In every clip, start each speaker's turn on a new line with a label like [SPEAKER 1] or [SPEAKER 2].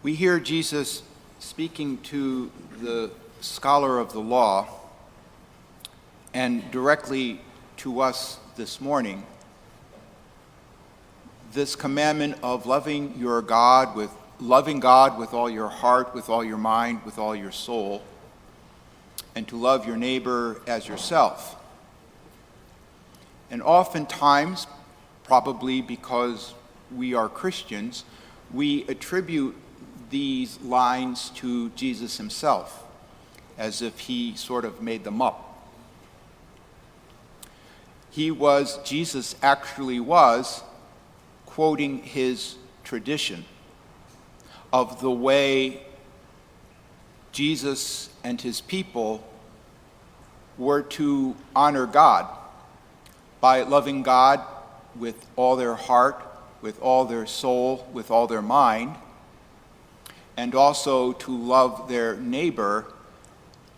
[SPEAKER 1] We hear Jesus speaking to the scholar of the law and directly to us this morning this commandment of loving God with all your heart, with all your mind, with all your soul, and to love your neighbor as yourself. And oftentimes, probably because we are Christians, we attribute these lines to Jesus himself, as if he sort of made them up. Jesus actually was quoting his tradition of the way Jesus and his people were to honor God by loving God with all their heart, with all their soul, with all their mind, and also to love their neighbor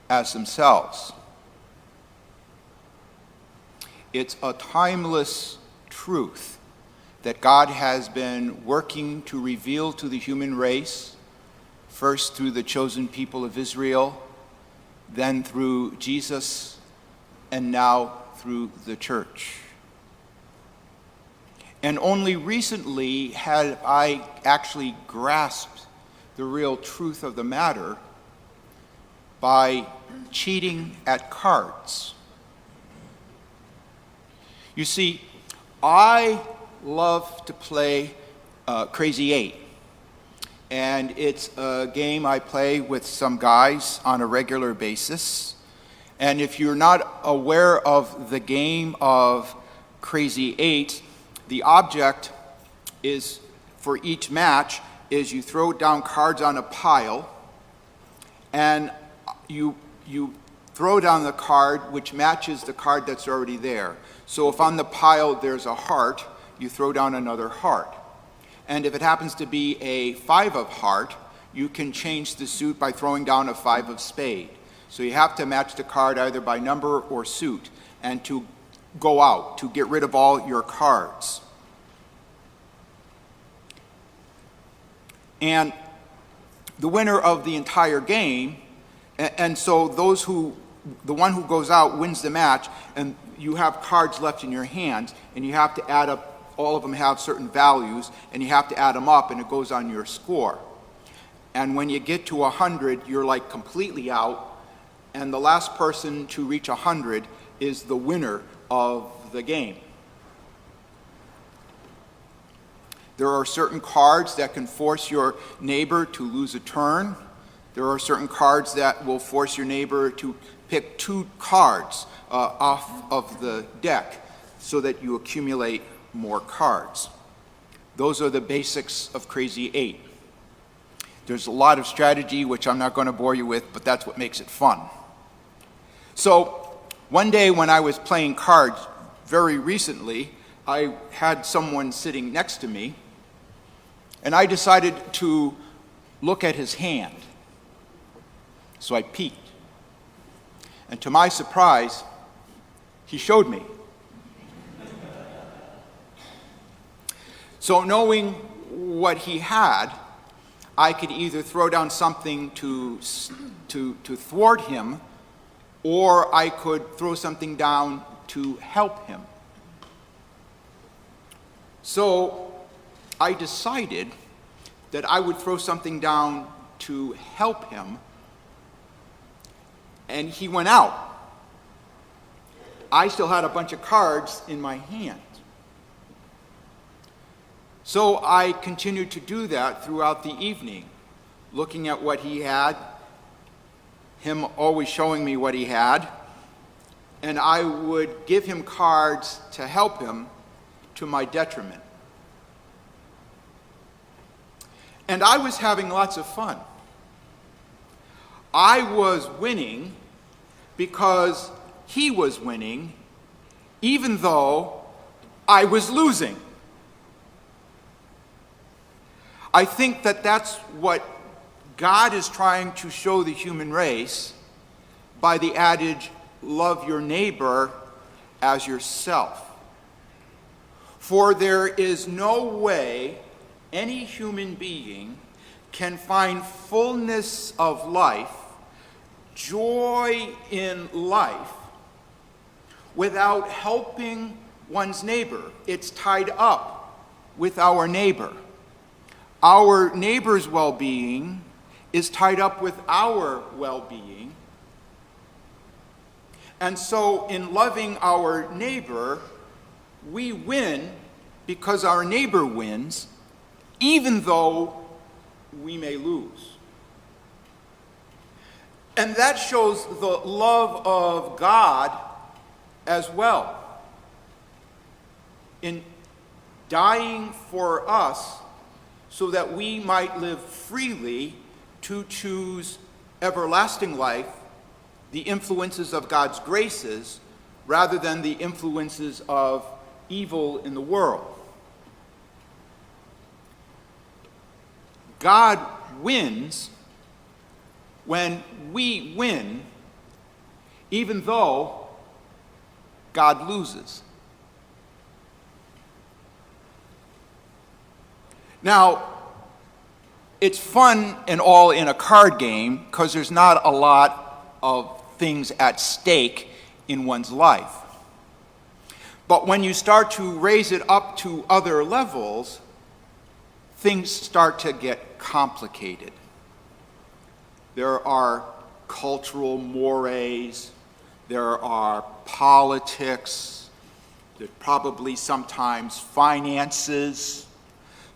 [SPEAKER 1] as themselves. It's a timeless truth that God has been working to reveal to the human race, first through the chosen people of Israel, then through Jesus, and now through the church. And only recently had I actually grasped the real truth of the matter by cheating at cards. You see, I love to play Crazy 8. And it's a game I play with some guys on a regular basis. And if you're not aware of the game of Crazy 8, the object is, for each match, is you throw down cards on a pile, and you throw down the card which matches the card that's already there. So if on the pile there's a heart, you throw down another heart. And if it happens to be a 5 of heart, you can change the suit by throwing down a 5 of spade. So you have to match the card either by number or suit, and to go out, to get rid of all your cards. And the winner of the entire game, and so the one who goes out wins the match, and you have cards left in your hands, and you have to add up, all of them have certain values, and you have to add them up, and it goes on your score. And when you get to 100, you're like completely out, and the last person to reach 100 is the winner of the game. There are certain cards that can force your neighbor to lose a turn. There are certain cards that will force your neighbor to pick 2 cards off of the deck so that you accumulate more cards. Those are the basics of Crazy 8. There's a lot of strategy, which I'm not going to bore you with, but that's what makes it fun. So one day when I was playing cards very recently, I had someone sitting next to me, and I decided to look at his hand. So I peeked. And to my surprise, he showed me. So knowing what he had, I could either throw down something to thwart him, or I could throw something down to help him. So I decided that I would throw something down to help him, and he went out. I still had a bunch of cards in my hand. So I continued to do that throughout the evening, looking at what he had, him always showing me what he had, and I would give him cards to help him to my detriment. And I was having lots of fun. I was winning because he was winning, even though I was losing. I think that that's what God is trying to show the human race by the adage, love your neighbor as yourself. For there is no way any human being can find fullness of life, joy in life, without helping one's neighbor. It's tied up with our neighbor. Our neighbor's well-being is tied up with our well-being. And so in loving our neighbor, we win because our neighbor wins, even though we may lose. And that shows the love of God as well. In dying for us so that we might live freely to choose everlasting life, the influences of God's graces, rather than the influences of evil in the world. God wins when we win, even though God loses. Now, it's fun and all in a card game because there's not a lot of things at stake in one's life. But when you start to raise it up to other levels, things start to get complicated. There are cultural mores, there are politics, there's probably sometimes finances.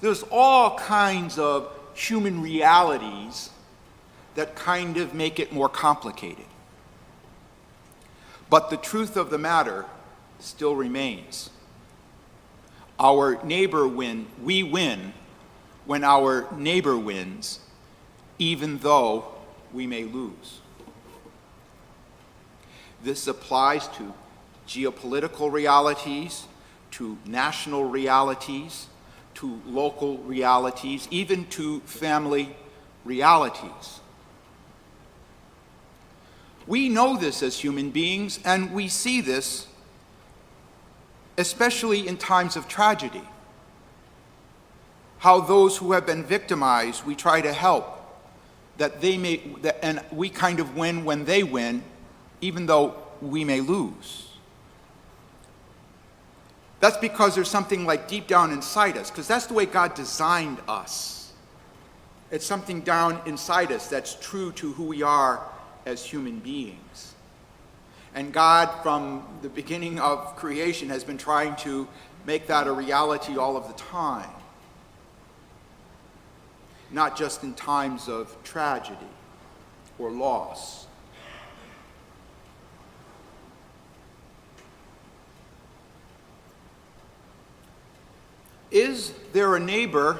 [SPEAKER 1] There's all kinds of human realities that kind of make it more complicated. But the truth of the matter still remains. Our neighbor we win when our neighbor wins, even though we may lose. This applies to geopolitical realities, to national realities, to local realities, even to family realities. We know this as human beings, and we see this especially in times of tragedy. How those who have been victimized, we try to help, and we kind of win when they win, even though we may lose. That's because there's something like deep down inside us, because that's the way God designed us. It's something down inside us that's true to who we are as human beings. And God, from the beginning of creation, has been trying to make that a reality all of the time. Not just in times of tragedy or loss. Is there a neighbor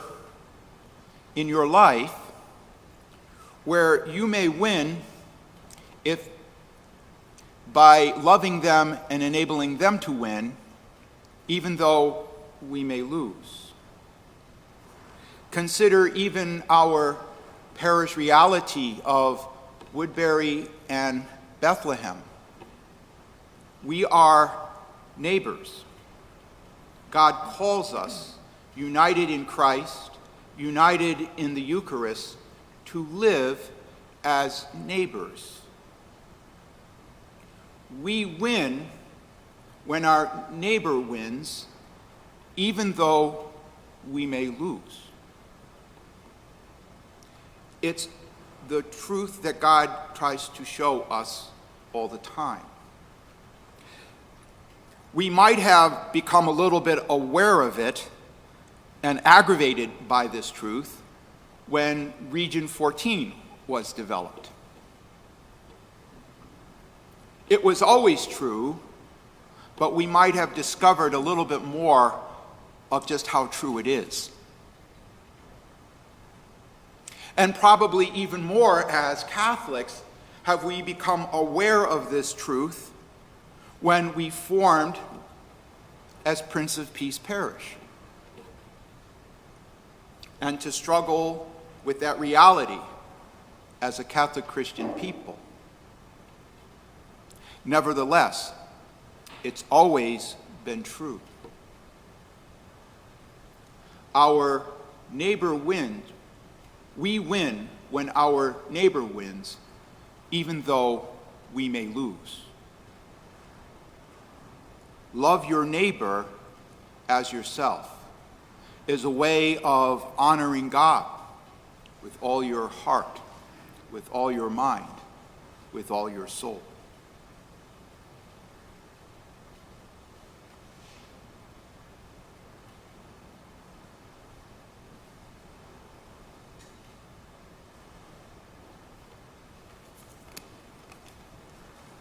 [SPEAKER 1] in your life where you may win if by loving them and enabling them to win, even though we may lose? Consider even our parish reality of Woodbury and Bethlehem. We are neighbors. God calls us, united in Christ, united in the Eucharist, to live as neighbors. We win when our neighbor wins, even though we may lose. It's the truth that God tries to show us all the time. We might have become a little bit aware of it and aggravated by this truth when Region 14 was developed. It was always true, but we might have discovered a little bit more of just how true it is. And probably even more as Catholics have we become aware of this truth when we formed as Prince of Peace Parish. And to struggle with that reality as a Catholic Christian people. Nevertheless, it's always been true. Our neighbor wins. We win when our neighbor wins, even though we may lose. Love your neighbor as yourself is a way of honoring God with all your heart, with all your mind, with all your soul.